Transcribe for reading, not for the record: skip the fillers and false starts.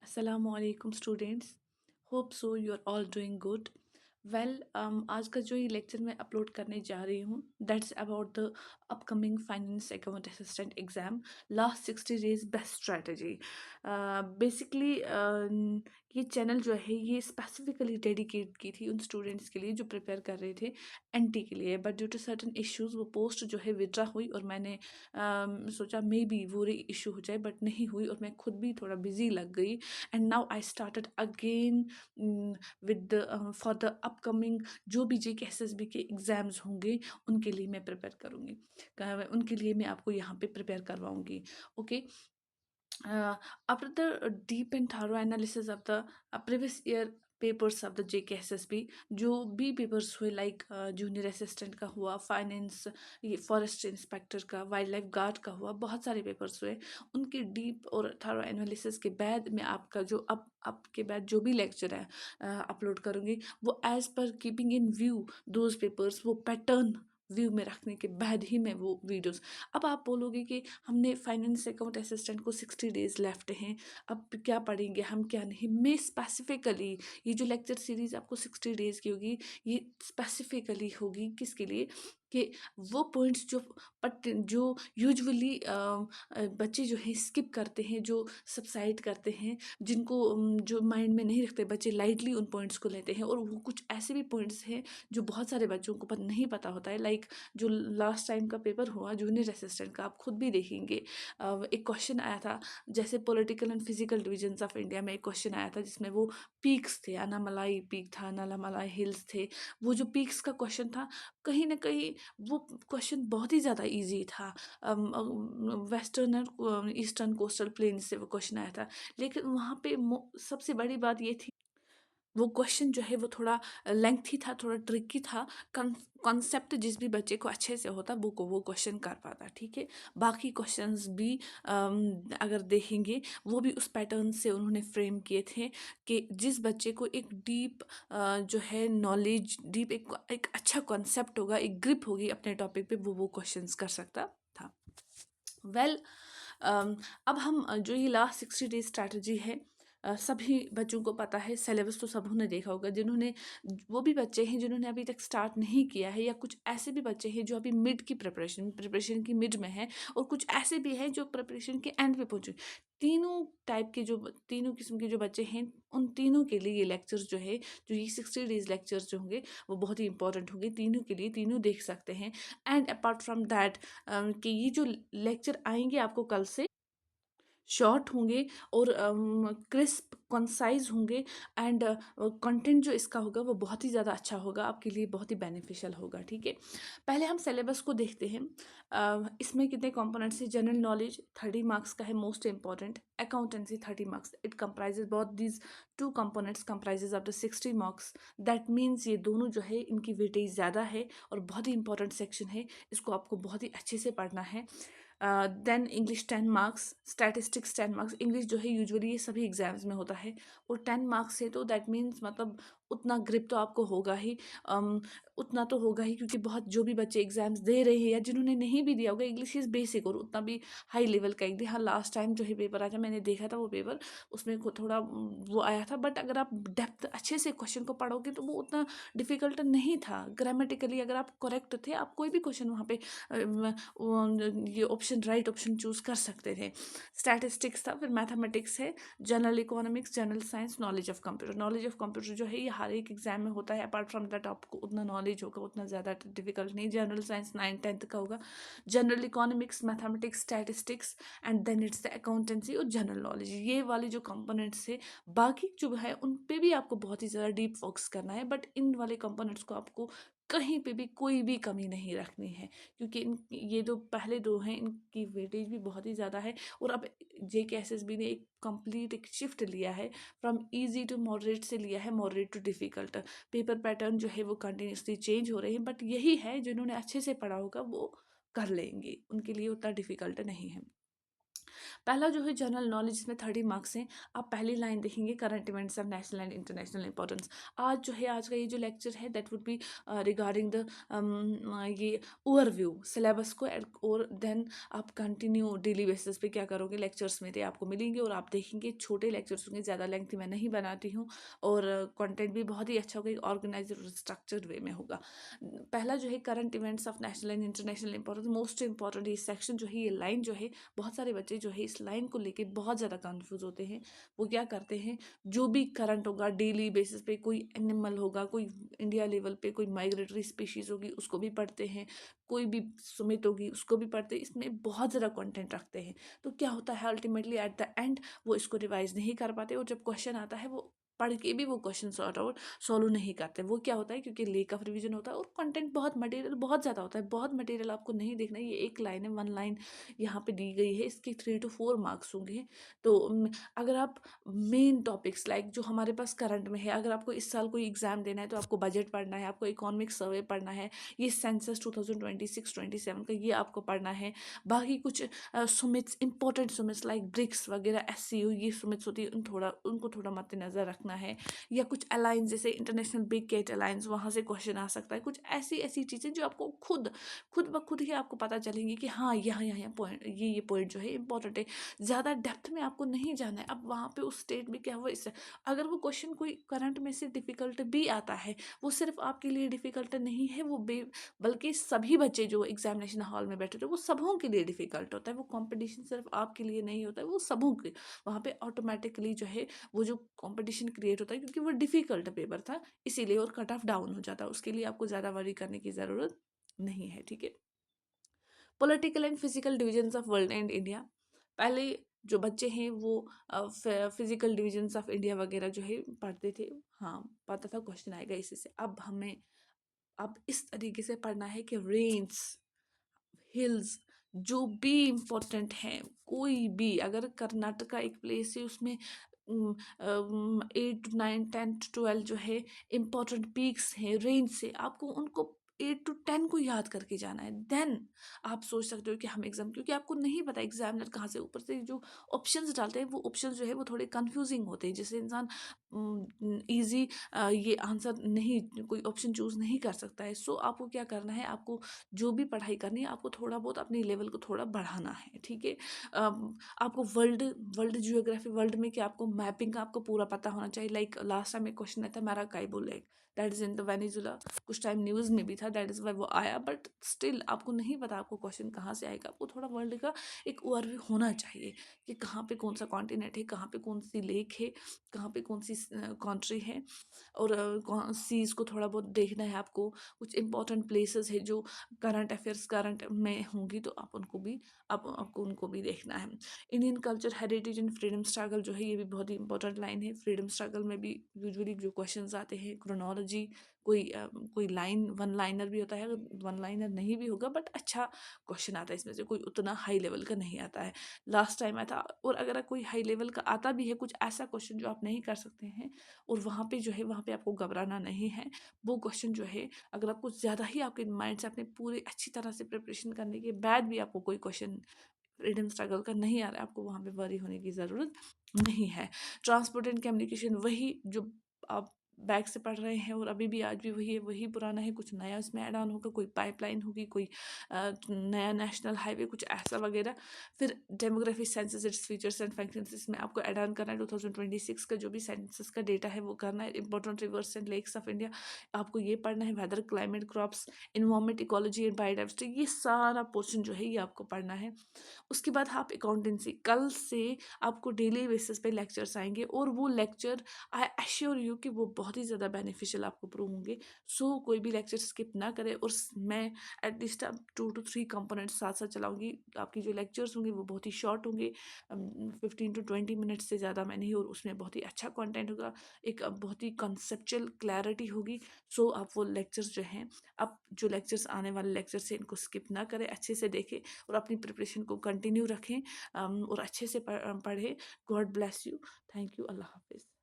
Assalamualaikum students. Hope so you are all doing good. आज का जो ये लेक्चर मैं अपलोड करने जा रही हूँ that's about the upcoming finance account assistant exam last 60 days best strategy. Basically ये चैनल जो है ये स्पेसिफिकली डेडिकेट की थी उन स्टूडेंट्स के लिए जो प्रिपेयर कर रहे थे एनटी के लिए, but due to certain issues वो पोस्ट जो है विड्रा हुई और मैंने सोचा मे बी वो इशू हो जाए, बट नहीं हुई और मैं खुद भी थोड़ा बिजी लग गई। And now I started again with for the upcoming जो भी जे के एस एस बी के एग्ज़ाम्स होंगे उनके लिए मैं प्रिपेयर करूँगी, उनके लिए मैं आपको यहाँ पे प्रिपेयर करवाऊँगी। Okay, after the deep and thorough analysis of the previous year papers of the J K S S B, जो भी पेपर्स हुए लाइक जूनियर असिस्टेंट का हुआ, फाइनेंस, ये फॉरेस्ट इंस्पेक्टर का, वाइल्ड लाइफ गार्ड का हुआ, बहुत सारे पेपर्स हुए। उनके डीप और थॉरो एनालिसिस के बाद मैं आपका जो अब के बाद जो भी लेक्चर है अपलोड करूँगी वो as per keeping in view those papers, वो पैटर्न व्यू में रखने के बाद ही मैं वो वीडियोस। अब आप बोलोगे कि हमने फाइनेंस अकाउंट असिस्टेंट को 60 डेज लेफ्ट हैं, अब क्या पढ़ेंगे हम क्या नहीं। मैं स्पेसिफिकली ये जो लेक्चर सीरीज आपको 60 डेज की होगी ये स्पेसिफिकली होगी किसके लिए कि वो पॉइंट्स जो यूजुअली बच्चे जो हैं स्किप करते हैं, जो सबसाइड करते हैं, जिनको जो माइंड में नहीं रखते बच्चे, लाइटली उन पॉइंट्स को लेते हैं। और वो कुछ ऐसे भी पॉइंट्स हैं जो बहुत सारे बच्चों को नहीं पता होता है, लाइक जो लास्ट टाइम का पेपर हुआ जूनियर असिस्टेंट का, आप खुद भी देखेंगे। एक क्वेश्चन आया था जैसे political and physical divisions of India में एक क्वेश्चन आया था जिसमें वो पीक्स थे, अनामलाई पीक था, अनामलाई हिल्स थे। वो जो पीक्स का क्वेश्चन था कहीं ना कहीं वो क्वेश्चन बहुत ही ज़्यादा इजी था। वेस्टर्न और ईस्टर्न कोस्टल प्लेन से वो क्वेश्चन आया था, लेकिन वहाँ पे सबसे बड़ी बात ये थी वो क्वेश्चन जो है वो थोड़ा लेंथी था, थोड़ा ट्रिकी था। कॉन्सेप्ट जिस भी बच्चे को अच्छे से होता वो क्वेश्चन कर पाता, ठीक है। बाकी क्वेश्चंस भी अगर देखेंगे वो भी उस पैटर्न से उन्होंने फ्रेम किए थे कि जिस बच्चे को एक डीप जो है नॉलेज, डीप एक अच्छा कॉन्सेप्ट होगा, एक ग्रिप होगी अपने टॉपिक पे, वो क्वेश्चंस कर सकता था। वेल अब हम जो ये लास्ट 60 डेज स्ट्रैटेजी है, सभी बच्चों को पता है, सिलेबस तो सबों ने देखा होगा। जिन्होंने, वो भी बच्चे हैं जिन्होंने अभी तक स्टार्ट नहीं किया है, या कुछ ऐसे भी बच्चे हैं जो अभी मिड की प्रिपरेशन की मिड में है, और कुछ ऐसे भी हैं जो प्रिपरेशन के एंड पे पहुंचे। तीनों टाइप के जो तीनों किस्म के जो बच्चे हैं उन तीनों के लिए ये लेक्चर्स जो है, जो ये 60 डेज लेक्चर्स जो होंगे वो बहुत ही इंपॉर्टेंट होंगे तीनों के लिए। तीनों देख सकते हैं। एंड अपार्ट फ्रॉम दैट कि ये जो लेक्चर आएंगे आपको कल से, शॉर्ट होंगे और क्रिस्प कंसाइज होंगे। एंड कंटेंट जो इसका होगा वो बहुत ही ज़्यादा अच्छा होगा, आपके लिए बहुत ही बेनिफिशियल होगा, ठीक है। पहले हम सिलेबस को देखते हैं। इसमें कितने कंपोनेंट्स हैं? जनरल नॉलेज 30 मार्क्स का है, most important. Accountancy 30 marks, it comprises both these two components comprises of the 60 marks. That means ये दोनों जो है इनकी वेटेज ज़्यादा है और बहुत ही इंपॉर्टेंट सेक्शन है, इसको आपको बहुत ही अच्छे से पढ़ना है। Then English 10 marks, statistics 10 marks. English जो है यूजुअली ये सभी एग्जाम्स में होता है और 10 मार्क्स है, तो दैट मीन्स मतलब उतना ग्रिप तो आपको होगा ही। उतना तो होगा ही क्योंकि बहुत जो भी बच्चे एग्जाम्स दे रहे हैं या जिन्होंने नहीं भी दिया होगा, इंग्लिश इज़ बेसिक और उतना भी हाई लेवल का इंग्लिश। हाँ, लास्ट टाइम जो है पेपर आया था, मैंने देखा था वो पेपर, उसमें थोड़ा वो आया था, बट अगर आप डेप्थ अच्छे से क्वेश्चन को पढ़ोगे तो वो उतना डिफिकल्ट नहीं था। ग्रामेटिकली अगर आप करेक्ट थे, आप कोई भी क्वेश्चन वहाँ पे ये ऑप्शन राइट ऑप्शन चूज कर सकते थे। स्टैटिस्टिक्स था, फिर मैथमेटिक्स है, general economics, general science, knowledge of computer. Knowledge of computer जो है ये हर एक एग्जाम में होता है, अपार्ट फ्रॉम दैट आपको उतना नॉलेज होगा, उतना ज़्यादा डिफिकल्ट नहीं। जनरल साइंस 9th-10th का होगा, general economics, mathematics, statistics, and then it's the accountancy और जनरल नॉलेज। ये वाले जो कंपोनेंट्स है, बाकी जो है उन पे भी आपको बहुत ही ज़्यादा डीप फोकस करना है, बट इन वाले कंपोनेंट्स को आपको कहीं पे भी कोई भी कमी नहीं रखनी है, क्योंकि ये जो पहले दो हैं इनकी वेटेज भी बहुत ही ज़्यादा है। और अब जे के एस एस बी ने एक कंप्लीट एक शिफ्ट लिया है, फ्रॉम इजी टू मॉडरेट से लिया है moderate too difficult. Paper pattern जो है वो कंटिन्यूसली चेंज हो रहे हैं, बट यही है जिन्होंने अच्छे से पढ़ा होगा वो कर लेंगे, उनके लिए उतना डिफ़िकल्ट नहीं है। पहला जो है जनरल नॉलेज, इसमें 30 मार्क्स हैं। आप पहली लाइन देखेंगे current events of national and international importance. आज जो है, आज का ये जो लेक्चर है that would be regarding the ये ओवरव्यू सिलेबस को, और देन आप कंटिन्यू डेली बेसिस पे क्या करोगे, लेक्चर्स मेरे आपको मिलेंगे और आप देखेंगे। छोटे लेक्चर्स होंगे, ज़्यादा लेंथी मैं नहीं बनाती हूँ, और कंटेंट भी बहुत ही अच्छा होगा, ऑर्गेनाइज और स्ट्रक्चर्ड वे में होगा। पहला जो है current events of national and international importance, most important ये सेक्शन जो है, ये लाइन जो है, बहुत सारे बच्चे जो है इस लाइन को लेके बहुत ज़्यादा कंफ्यूज होते हैं। वो क्या करते हैं, जो भी करंट होगा डेली बेसिस पे, कोई एनिमल होगा, कोई इंडिया लेवल पे कोई माइग्रेटरी स्पीशीज़ होगी उसको भी पढ़ते हैं, कोई भी सुमित होगी उसको भी पढ़ते हैं। इसमें बहुत ज़्यादा कंटेंट रखते हैं। तो क्या होता है, अल्टीमेटली एट द एंड वो इसको रिवाइज नहीं कर पाते, और जब क्वेश्चन आता है वो पढ़ के भी वो क्वेश्चन सॉर्ट आउट सॉल्व नहीं करते। वो क्या होता है, क्योंकि लेक ऑफ रिवीजन होता है और कंटेंट बहुत मटेरियल बहुत ज़्यादा होता है। बहुत मटेरियल आपको नहीं देखना है, ये एक लाइन है, 1 लाइन यहाँ पे दी गई है, इसके 3 to 4 मार्क्स होंगे। तो अगर आप मेन टॉपिक्स लाइक जो हमारे पास करंट में है, अगर आपको इस साल कोई एग्जाम देना है तो आपको बजट पढ़ना है, आपको इकोनॉमिक सर्वे पढ़ना है, ये सेंसस 2026-27 का ये आपको पढ़ना है। बाकी कुछ सुमिट्स, इंपॉर्टेंट सुमिट्स लाइक ब्रिक्स वगैरह, SCO, ये सुमिट्स होती है, उनको थोड़ा मद्देनजर रखना है। या कुछ अलायंस जैसे इंटरनेशनल बिग कैट अलायंस, वहाँ से क्वेश्चन आ सकता है। कुछ ऐसी ऐसी चीज़ें जो आपको खुद खुद ब खुद ही आपको पता चलेंगी कि हाँ, यहाँ पॉइंट, ये पॉइंट जो है इंपॉर्टेंट है। ज़्यादा डेप्थ में आपको नहीं जाना है। अब वहाँ पे उस स्टेट में क्या हुआ, इससे अगर वो क्वेश्चन कोई करंट में से डिफ़िकल्ट भी आता है, वो सिर्फ आपके लिए डिफ़िकल्ट नहीं है, वो बल्कि सभी बच्चे जो एग्जामिनेशन हॉल में बैठे थे वो सबों के लिए डिफ़िकल्ट होता है। वो कंपटीशन सिर्फ आपके लिए नहीं होता है, वो सबों के वहाँ पे ऑटोमेटिकली जो है वो जो कंपटीशन क्रिएट होता है, क्योंकि वो डिफ़िकल्ट पेपर था इसीलिए, और कट ऑफ डाउन हो जाता है। उसके लिए आपको ज़्यादा वरी करने की ज़रूरत नहीं है, ठीक है। Political and physical divisions of world and India, पहले जो बच्चे हैं वो फिजिकल डिविजन्स ऑफ इंडिया वगैरह जो है पढ़ते थे। हाँ, पता था क्वेश्चन आएगा इसी से। अब हमें अब इस तरीके से पढ़ना है कि रेंज, हिल्स, जो भी इम्पोर्टेंट हैं, कोई भी, अगर कर्नाटका एक प्लेस है उसमें 8 to 9 10 to 12 जो है इम्पोर्टेंट पीक्स हैं, रेंज से आपको उनको 8 to 10 को याद करके जाना है। देन आप सोच सकते हो कि हम एग्जाम, क्योंकि आपको नहीं पता एग्जामिनर कहाँ से, ऊपर से जो ऑप्शंस डालते हैं वो ऑप्शंस जो है वो थोड़े कंफ्यूजिंग होते हैं, जिससे इंसान इजी ये आंसर नहीं, कोई ऑप्शन चूज नहीं कर सकता है। सो आपको क्या करना है, आपको जो भी पढ़ाई करनी है, आपको थोड़ा बहुत अपनी लेवल को थोड़ा बढ़ाना है, ठीक है। आपको वर्ल्ड वर्ल्ड जियोग्राफी, वर्ल्ड में क्या, आपको मैपिंग का आपको पूरा पता होना चाहिए। लाइक लास्ट टाइम एक क्वेश्चन आया था Maracaibo lake, that is in the Venezuela, कुछ टाइम न्यूज़ में भी था, दैट इज वाई वो आया। बट स्टिल आपको नहीं पता आपको क्वेश्चन कहाँ से आएगा, आपको थोड़ा वर्ल्ड का एक ओवरव्यू होना चाहिए कि कहाँ पे कौन सा कॉन्टिनेंट है, कहाँ पे कौन सी लेक है, कहाँ पे कौन सी कंट्री है, और सीज को थोड़ा बहुत देखना है आपको। कुछ इंपॉर्टेंट प्लेसेस है जो करंट अफेयर्स करंट में होंगी, तो आप उनको भी, आपको उनको भी देखना है। Indian culture, heritage and freedom struggle जो है, ये भी बहुत ही इंपॉर्टेंट लाइन है। फ्रीडम स्ट्रगल में भी यूजुअली जो क्वेश्चंस आते हैं, क्रोनोलॉजी, कोई लाइन, 1 लाइनर भी होता है, अगर 1 लाइनर नहीं भी होगा बट अच्छा क्वेश्चन आता है इसमें से, कोई उतना हाई लेवल का नहीं आता है। लास्ट टाइम आया था। और अगर कोई हाई लेवल का आता भी है, कुछ ऐसा क्वेश्चन जो आप नहीं कर सकते हैं, और वहाँ पे जो है, वहाँ पे आपको घबराना नहीं है। वो क्वेश्चन जो है, अगर आपको ज़्यादा ही आपके माइंड से, अपने पूरे अच्छी तरह से प्रिपरेशन करने के बाद भी आपको कोई क्वेश्चन फ्रीडम स्ट्रगल का नहीं आ रहा है, आपको वहाँ पे वरी होने की ज़रूरत नहीं है। ट्रांसपोर्ट एंड कम्युनिकेशन, वही जो आप बैक से पढ़ रहे हैं, और अभी भी आज भी वही है, वही पुराना है, कुछ नया उसमें ऐड ऑन होगा, कोई पाइपलाइन होगी, कोई नया नेशनल हाईवे, कुछ ऐसा वगैरह। फिर demography, census, its features and functions, इसमें आपको ऐड ऑन करना है 2026 का जो भी सेंसस का डेटा है वो करना है। Important rivers and lakes of India, आपको ये पढ़ना है। Weather, climate, crops, environment, ecology and biodiversity, ये सारा पोर्शन जो है ये आपको पढ़ना है। उसके बाद आप अकाउंटेंसी, कल से आपको डेली बेसिस पे लेक्चर्स आएंगे, और वो लेक्चर आई एश्योर यू कि वो बहुत ही ज़्यादा बेनिफिशियल आपको प्रूव होंगे। सो कोई भी लेक्चर स्किप ना करें, और मैं एटलीस्ट अब 2 to 3 कंपोनेंट्स साथ साथ चलाऊंगी। आपकी जो लेक्चर्स होंगे वो बहुत ही शॉर्ट होंगे, 15 to 20 मिनट से ज़्यादा में नहीं, और उसमें बहुत ही अच्छा कंटेंट होगा, एक बहुत ही कंसेप्चुअल क्लैरिटी होगी। सो आप वो लेक्चर्स जो हैं, आप जो लेक्चर्स आने वाले लेक्चर से, इनको स्किप ना करें, अच्छे से देखें और अपनी प्रिपरेशन को कंटिन्यू रखें, और अच्छे से पढ़ें। God bless you. Thank you. अल्लाह हाफिज़।